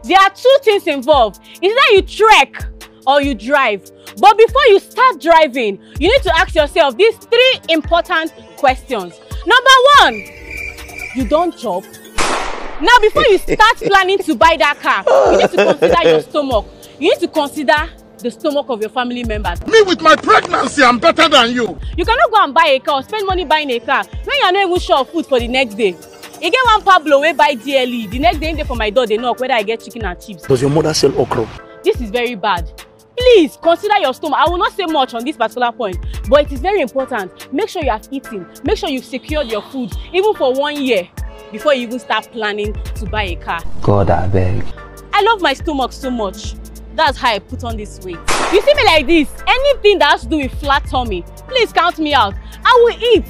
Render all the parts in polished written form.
There are two things involved. It's either you trek or you drive. But before you start driving, you need to ask yourself these three important questions. Number one, you don't chop. Now, before you start planning to buy that car, you need to consider your stomach. You need to consider the stomach of your family members. Me with my pregnancy, I'm better than you. You cannot go and buy a car or spend money buying a car when you are not even sure of food for the next day. You get one Pablo wey buy DLE. The next day, for my door, they knock whether I get chicken and chips. Does your mother sell okra? This is very bad. Please consider your stomach. I will not say much on this particular point, but it is very important. Make sure you have eaten. Make sure you've secured your food, even for 1 year, before you even start planning to buy a car. God, I beg. I love my stomach so much. That's how I put on this weight. You see me like this, anything that has to do with flat tummy, please count me out. I will eat.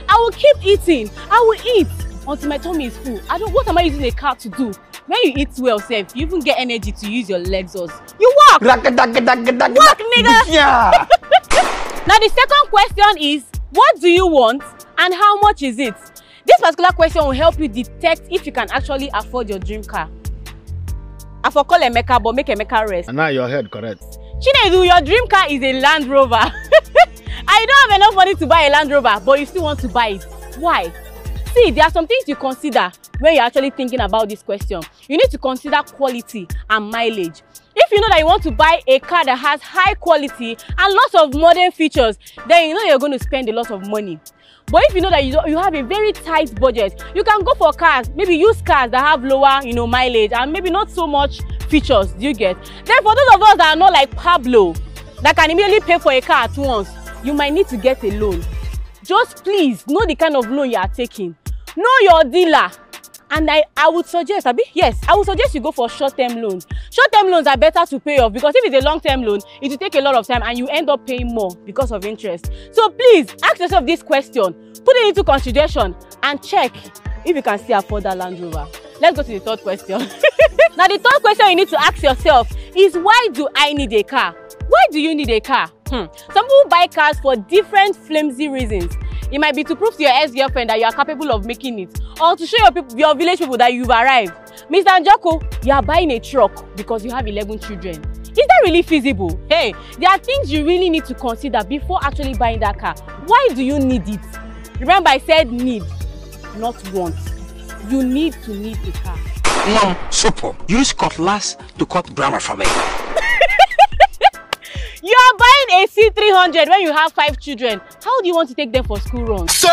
I will keep eating. I will eat until my tummy is full. What am I using a car to do? When you eat well, Seth, you even get energy to use your legs also. You walk! Walk, nigga! Yeah. Now the second question is, what do you want and how much is it? This particular question will help you detect if you can actually afford your dream car. I for call Emeka, but make Emeka rest. And now your head correct. Chinedu, your dream car is a Land Rover. I don't have enough money to buy a Land Rover, but you still want to buy it. Why? See, there are some things you consider when you're actually thinking about this question. You need to consider quality and mileage. If you know that you want to buy a car that has high quality and lots of modern features, then you know you're going to spend a lot of money. But if you know that you have a very tight budget, you can go for cars, maybe used cars that have lower, mileage and maybe not so much features. Do you get? Then for those of us that are not like Pablo, that can immediately pay for a car at once, you might need to get a loan. Just please know the kind of loan you are taking. Know your dealer. And I would suggest, I would suggest you go for short-term loans. Short-term loans are better to pay off because if it's a long-term loan, it will take a lot of time and you end up paying more because of interest. So please, ask yourself this question, put it into consideration and check if you can still afford that Land Rover. Let's go to the third question. Now the third question you need to ask yourself is, why do I need a car? Why do you need a car? Some people buy cars for different flimsy reasons. It might be to prove to your ex-girlfriend that you are capable of making it, or to show your village people that you've arrived. Mr. Njoko, you are buying a truck because you have 11 children. Is that really feasible? Hey, there are things you really need to consider before actually buying that car. Why do you need it? Remember, I said need, not want. You need a car. Mom, super. Use cutlass to cut grammar for me. You are buying a C300 when you have 5 children. How do you want to take them for school runs? Sir,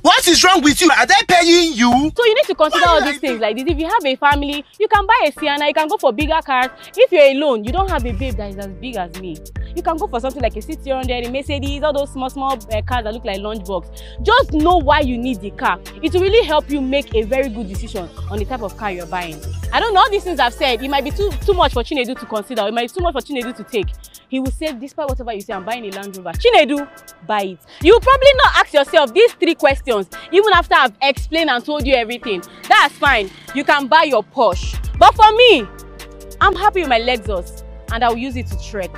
what is wrong with you? Are they paying you? So you need to consider all these things like this. If you have a family, you can buy a Sienna, you can go for bigger cars. If you're alone, you don't have a babe that is as big as me, you can go for something like a C300, a Mercedes, all those small cars that look like lunchbox. Just know why you need the car. It will really help you make a very good decision on the type of car you're buying. I don't know, all these things I've said, it might be too much for Chinedu to consider. It might be too much for Chinedu to take. He will say, despite whatever you say, I'm buying a Land Rover. Chinedu, buy it. You will probably not ask yourself these 3 questions, even after I've explained and told you everything. That's fine. You can buy your Porsche. But for me, I'm happy with my Lexus, and I will use it to trek.